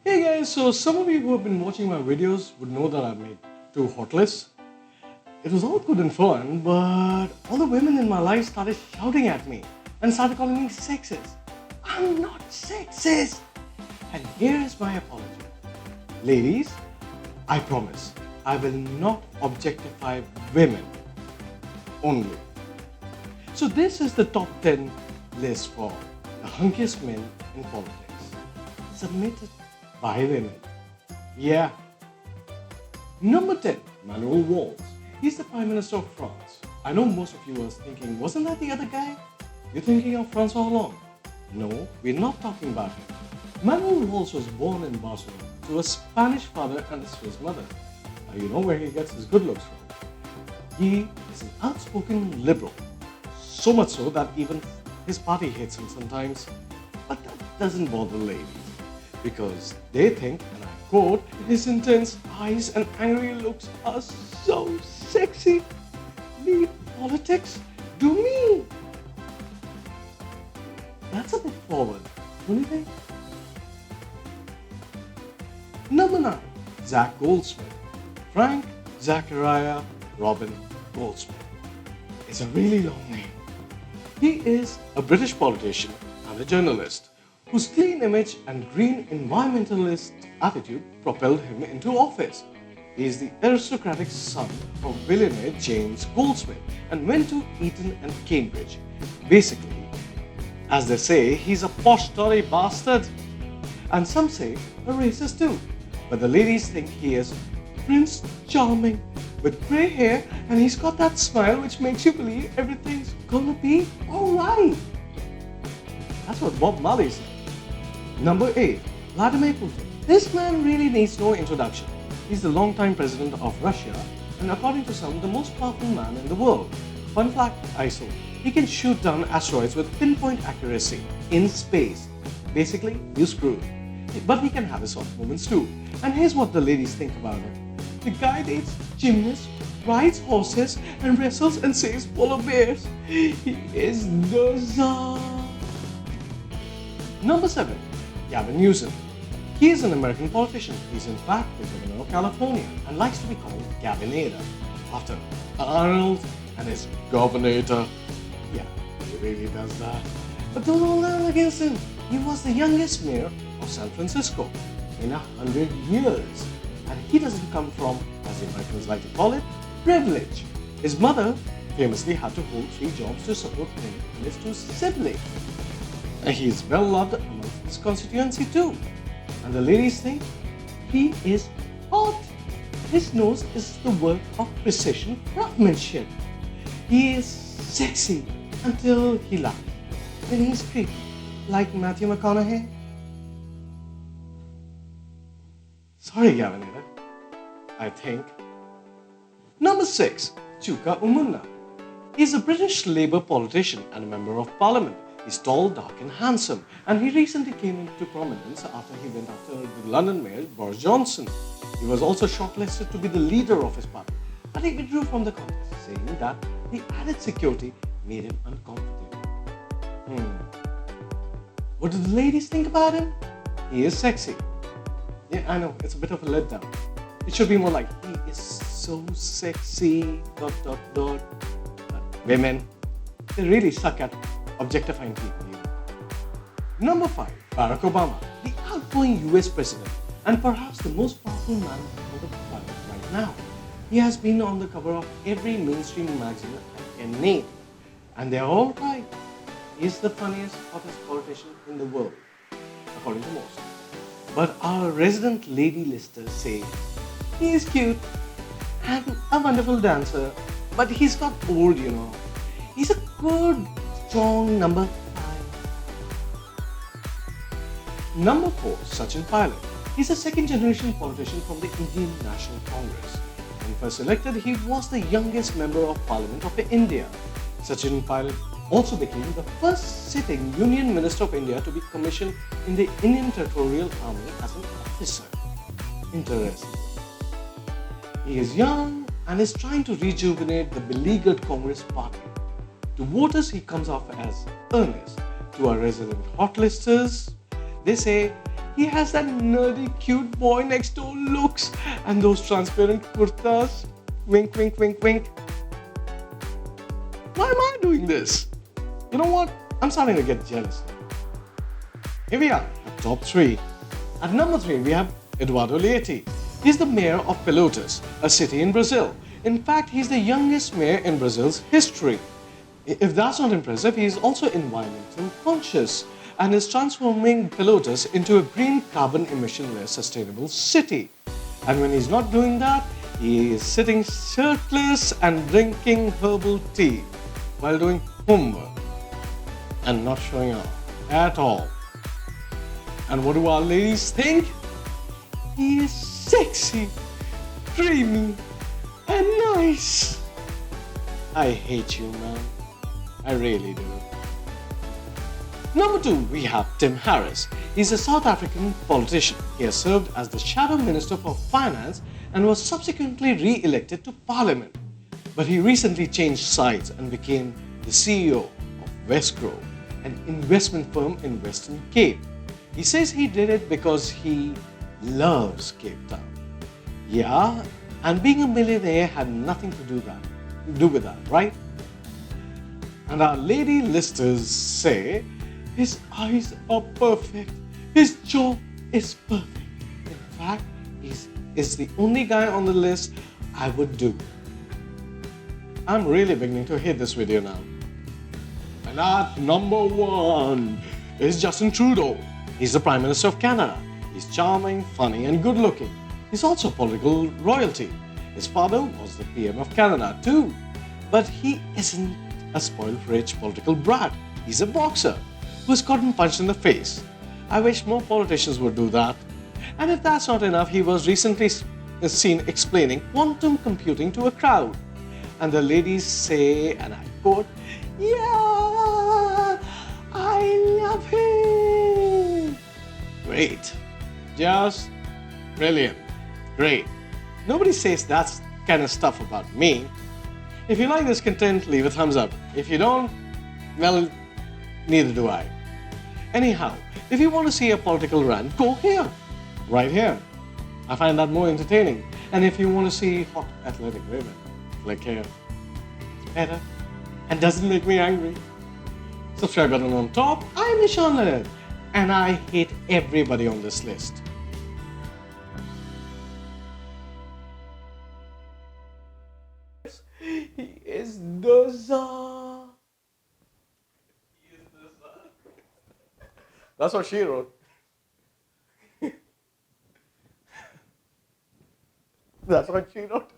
Hey guys, so some of you who have been watching my videos would know that I've made two hot lists. It was all good and fun, but all the women in my life started shouting at me and started calling me sexist. I'm not sexist! And here is my apology. Ladies, I promise I will not objectify women only. So this is the top 10 list for the hunkiest men in politics. Submitted by women. Yeah. Number 10, Manuel Valls. He's the Prime Minister of France. I know most of you are thinking, wasn't that the other guy? You're thinking of Francois Hollande. No, we're not talking about him. Manuel Valls was born in Barcelona to a Spanish father and a Swiss mother. Now you know where he gets his good looks from. He is an outspoken liberal. So much so that even his party hates him sometimes. But that doesn't bother ladies. Because they think, and I quote, his intense eyes and angry looks are so sexy. Leave politics, do me. That's a bit forward, don't you think? Number 9, Zack Goldsmith. Frank Zachariah Robin Goldsmith. It's a really long name. He is a British politician and a journalist whose clean image and green environmentalist attitude propelled him into office. He is the aristocratic son of billionaire James Goldsmith and went to Eton and Cambridge. Basically, as they say, he's a posh Tory bastard. And some say a racist too. But the ladies think he is Prince Charming with grey hair, and he's got that smile which makes you believe everything's gonna be alright. That's what Bob Marley said. Number 8, Vladimir Putin. This man really needs no introduction. He's the longtime president of Russia and according to some, the most powerful man in the world. Fun fact I saw, he can shoot down asteroids with pinpoint accuracy in space. Basically, you're screwed. But he can have his soft moments too. And here's what the ladies think about him. The guy dates gymnasts, rides horses and wrestles and saves polar bears. He is the Tsar. Number 7, Gavin Newson. He is an American politician. He's in fact the governor of California and likes to be called Gavinator after Arnold and his Governator. Yeah, he really does that. But don't hold on against him. He was the youngest mayor of San Francisco in 100 years. And he doesn't come from, as the Americans like to call it, privilege. His mother famously had to hold 3 jobs to support him and his 2 siblings. And he is well loved amongst his constituency too. And the ladies think he is hot. His nose is the work of precision craftsmanship. He is sexy until he laughs. Then he's creepy, like Matthew McConaughey. Sorry, Gavinator. I think. Number 6, Chucka Umanna. He's a British Labour politician and a member of Parliament. He's tall, dark and handsome, and he recently came into prominence after he went after the London Mayor Boris Johnson. He was also shortlisted to be the leader of his party, but he withdrew from the contest, saying that the added security made him uncomfortable. What do the ladies think about him? He is sexy. Yeah, I know, it's a bit of a letdown. It should be more like, he is so sexy, ... Women, they really suck at objectifying people. Number 5, Barack Obama, the outgoing US president and perhaps the most powerful man on the planet right now. He has been on the cover of every mainstream magazine I can name. And they're all right. He's the funniest, hottest politician in the world, according to most. But our resident lady listers say he is cute and a wonderful dancer, but he's got old, you know. He's a good, strong number 5. Number 4, Sachin Pilot. He's a second-generation politician from the Indian National Congress. When first elected, he was the youngest member of Parliament of India. Sachin Pilot also became the first sitting Union Minister of India to be commissioned in the Indian Territorial Army as an officer. Interesting. He is young and is trying to rejuvenate the beleaguered Congress party. To voters, he comes off as earnest. To our resident hotlisters, they say He has that nerdy, cute boy next door looks and those transparent kurtas. Wink, wink, wink, wink. Why am I doing this? You know what? I'm starting to get jealous. Here we are at top 3. At number 3, we have Eduardo Lietes. He's the mayor of Pelotas, a city in Brazil. In fact, he's the youngest mayor in Brazil's history. If that's not impressive, he is also environmental conscious and is transforming Pelotas into a green carbon emission-less sustainable city. And when he's not doing that, he is sitting shirtless and drinking herbal tea while doing homework and not showing off at all. And what do our ladies think? He is sexy, dreamy, and nice. I hate you, man. I really do. Number 2, we have Tim Harris. He's a South African politician. He has served as the Shadow Minister for Finance and was subsequently re-elected to Parliament. But he recently changed sides and became the CEO of Westgrove, an investment firm in Western Cape. He says he did it because he loves Cape Town. Yeah, and being a millionaire had nothing to do with that, right? And our lady listers say his eyes are perfect, his jaw is perfect. In fact, he's the only guy on the list I would do. I'm really beginning to hate this video now. And at number 1 is Justin Trudeau. He's the Prime Minister of Canada. He's charming, funny, and good looking. He's also political royalty. His father was the PM of Canada too. But he isn't a spoiled rich political brat. He's a boxer who's gotten punched in the face. I wish more politicians would do that. And if that's not enough, he was recently seen explaining quantum computing to a crowd. And the ladies say, and I quote, "Yeah, I love him." Great. Just brilliant. Great. Nobody says that kind of stuff about me. If you like this content, leave a thumbs up. If you don't, well, neither do I. Anyhow, if you want to see a political rant, go here. Right here. I find that more entertaining. And if you want to see hot athletic women, click here. It's better and doesn't make me angry. Subscribe button on top. I'm Nishan Leonard, and I hate everybody on this list. He is the Tsar. That's what she wrote. That's what she wrote.